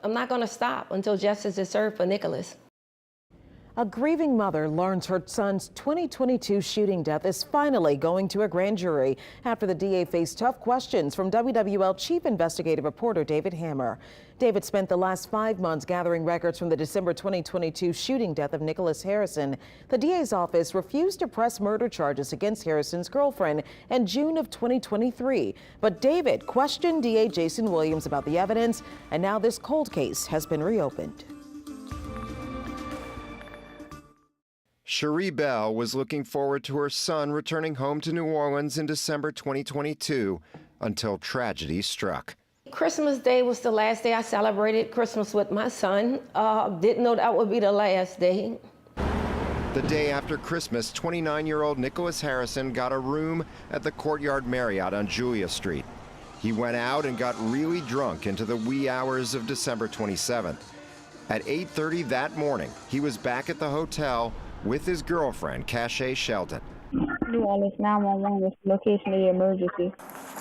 I'm not going to stop until justice is served for Nicolas. A grieving mother learns her son's 2022 shooting death is finally going to a grand jury after the DA faced tough questions from WWL Chief Investigative Reporter David Hammer. David spent the last 5 months gathering records from the December 2022 shooting death of Nicolas Harrison. The DA's office refused to press murder charges against Harrison's girlfriend in June of 2023. But David questioned DA Jason Williams about the evidence, and now this cold case has been reopened. Cherie Bell was looking forward to her son returning home to New Orleans in December 2022 until tragedy struck. Christmas Day was the last day I celebrated Christmas with my son. Didn't know that would be the last day. The day after Christmas, 29-year-old Nicolas Harrison got a room at the Courtyard Marriott on Julia Street. He went out and got really drunk into the wee hours of December 27th. At 8:30 that morning, he was back at the hotel with his girlfriend, Cachet Shelton. New Orleans 911 was location of the emergency.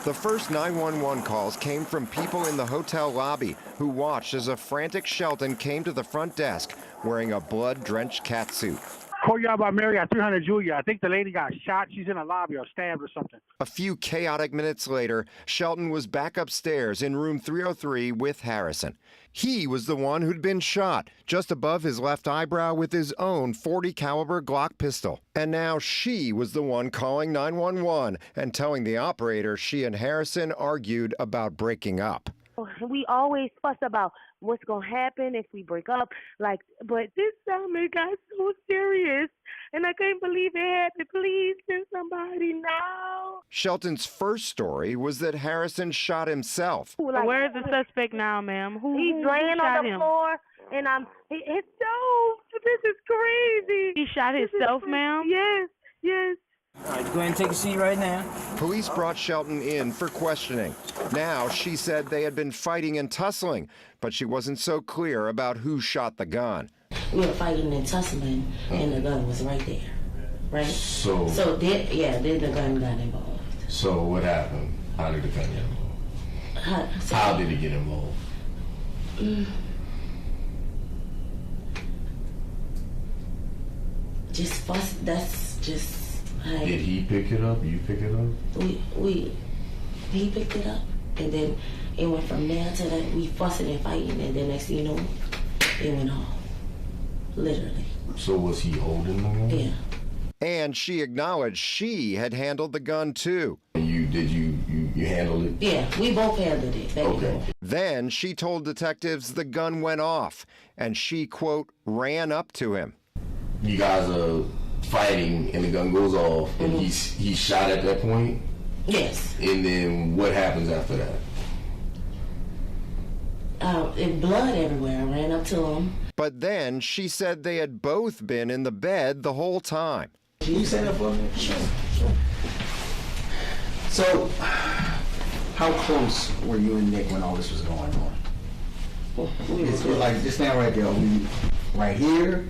The first 911 calls came from people in the hotel lobby who watched as a frantic Shelton came to the front desk wearing a blood-drenched catsuit. Courtyard by Marriott, 300 Julia. I think the lady got shot. She's in a lobby or stabbed or something. A few chaotic minutes later, Shelton was back upstairs in room 303 with Harrison. He was the one who'd been shot just above his left eyebrow with his own .40 caliber Glock pistol. And now she was the one calling 911 and telling the operator she and Harrison argued about breaking up. We always fuss about what's going to happen if we break up, but this time it got so serious, and I can't believe it happened. Please send somebody now. Shelton's first story was that Harrison shot himself. Where is the suspect now, ma'am? He's laying on the floor, and it's so, this is crazy. He shot himself, ma'am? Yes. All right, go ahead and take a seat right now. Police brought Shelton in for questioning. Now, she said they had been fighting and tussling, but she wasn't so clear about who shot the gun. We were fighting and tussling, and the gun was right there, right? So then the gun got involved. So what happened? How did the gun get involved? How did it get involved? Just fuss. That's just. Did he pick it up? You pick it up? He picked it up, and then it went from there to that. We fussing and fighting, and then next thing you know, it went off. Literally. So was he holding the gun? Yeah. And she acknowledged she had handled the gun too. Did you handle it? Yeah, we both handled it. Okay. Then she told detectives the gun went off, and she, quote, ran up to him. You guys are fighting and the gun goes off and he's shot at that point? Yes. And then what happens after that? And blood everywhere. I ran up to him. But then she said they had both been in the bed the whole time. Can you say that for me? Sure. So, how close were you and Nick when all this was going on? It's like, just stand right there. Are we right here?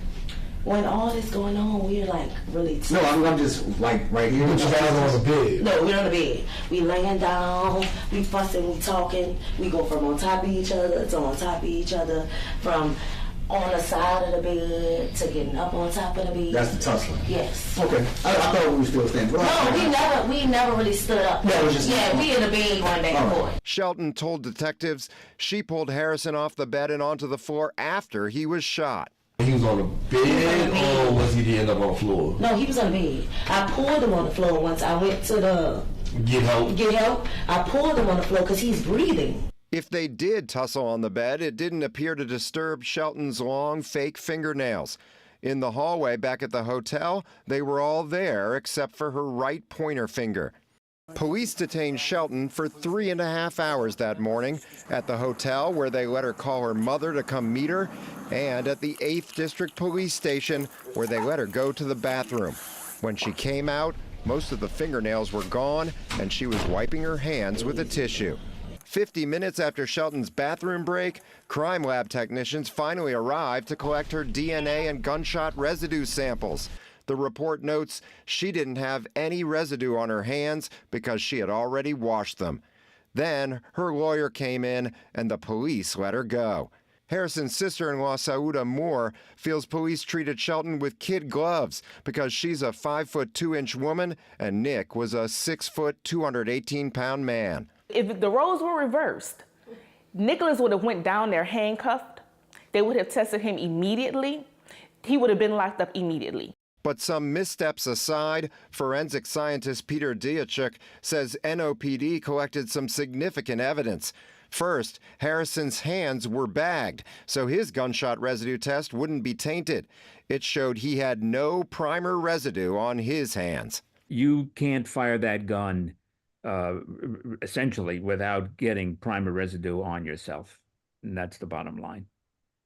When all this going on, we're like really tough. No, I'm just like right here. But you guys on the bed? No, we're on the bed. We laying down, we fussing, we talking. We go from on top of each other to on top of each other, from on the side of the bed to getting up on top of the bed. That's the tussling? Yes. Okay. I thought we were still standing. No, we never really stood up. No, it was just we in the bed going back and forth. Shelton told detectives she pulled Harrison off the bed and onto the floor after he was shot. He was on the bed, or was he end up on the floor? No, he was on the bed. I pulled him on the floor once. I went to the get help. I pulled him on the floor because he's breathing. If they did tussle on the bed, it didn't appear to disturb Shelton's long, fake fingernails. In the hallway back at the hotel, they were all there except for her right pointer finger. Police detained Shelton for 3.5 hours that morning at the hotel, where they let her call her mother to come meet her, and at the 8th District Police Station, where they let her go to the bathroom. When she came out, most of the fingernails were gone, and she was wiping her hands with a tissue. 50 minutes after Shelton's bathroom break, crime lab technicians finally arrived to collect her DNA and gunshot residue samples. The report notes she didn't have any residue on her hands because she had already washed them. Then her lawyer came in and the police let her go. Harrison's sister-in-law, Sauda Moore, feels police treated Shelton with kid gloves because she's a 5'2" woman and Nick was a 6 218-pound man. If the roles were reversed, Nicholas would have went down there handcuffed. They would have tested him immediately. He would have been locked up immediately. But some missteps aside, forensic scientist Peter Diachuk says NOPD collected some significant evidence. First, Harrison's hands were bagged, so his gunshot residue test wouldn't be tainted. It showed he had no primer residue on his hands. You can't fire that gun essentially without getting primer residue on yourself. And that's the bottom line.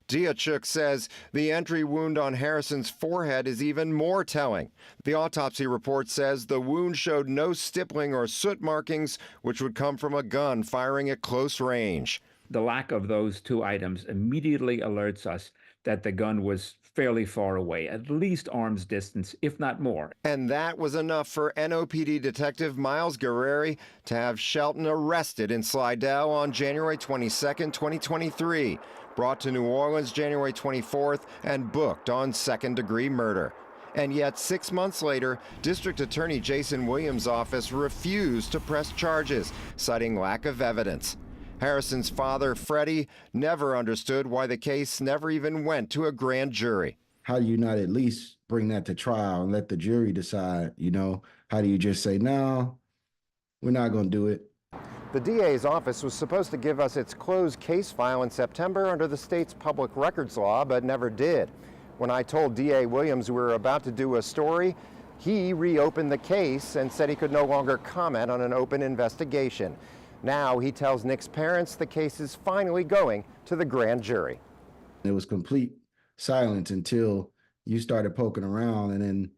Diachuk says the entry wound on Harrison's forehead is even more telling. The autopsy report says the wound showed no stippling or soot markings, which would come from a gun firing at close range. The lack of those two items immediately alerts us that the gun was fairly far away, at least arm's distance, if not more. And that was enough for NOPD Detective Miles Guerreri to have Shelton arrested in Slidell on January 22nd, 2023. Brought to New Orleans January 24th and booked on second-degree murder. And yet 6 months later, District Attorney Jason Williams' office refused to press charges, citing lack of evidence. Harrison's father, Freddie, never understood why the case never even went to a grand jury. How do you not at least bring that to trial and let the jury decide, you know? How do you just say, no, we're not going to do it? The DA's office was supposed to give us its closed case file in September under the state's public records law, but never did. When I told DA Williams we were about to do a story, he reopened the case and said he could no longer comment on an open investigation. Now he tells Nick's parents the case is finally going to the grand jury. It was complete silence until you started poking around, and then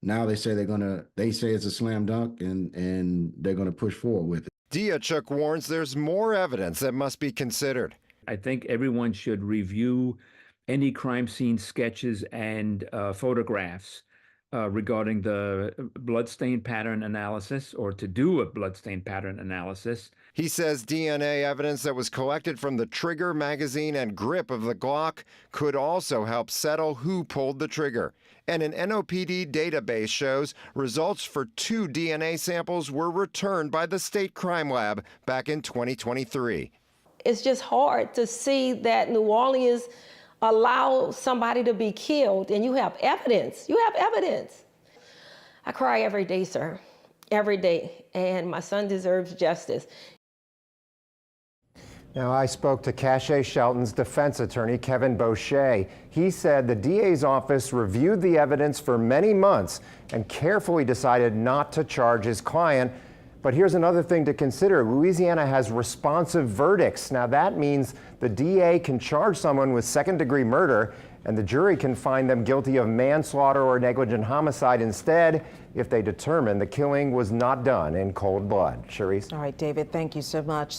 now they say they say it's a slam dunk and they're gonna push forward with it. Diachuk warns there's more evidence that must be considered. I think everyone should review any crime scene sketches and photographs regarding the bloodstain pattern analysis, or to do a bloodstain pattern analysis. He says DNA evidence that was collected from the trigger, magazine, and grip of the Glock could also help settle who pulled the trigger. And an NOPD database shows results for 2 DNA samples were returned by the state crime lab back in 2023. It's just hard to see that New Orleans allow somebody to be killed and you have evidence. You have evidence. I cry every day, sir, every day, and my son deserves justice. Now, I spoke to Cache Shelton's defense attorney, Kevin Boucher. He said the DA's office reviewed the evidence for many months and carefully decided not to charge his client. But here's another thing to consider. Louisiana has responsive verdicts. Now, that means the DA can charge someone with second-degree murder, and the jury can find them guilty of manslaughter or negligent homicide instead if they determine the killing was not done in cold blood. Charisse? All right, David, thank you so much.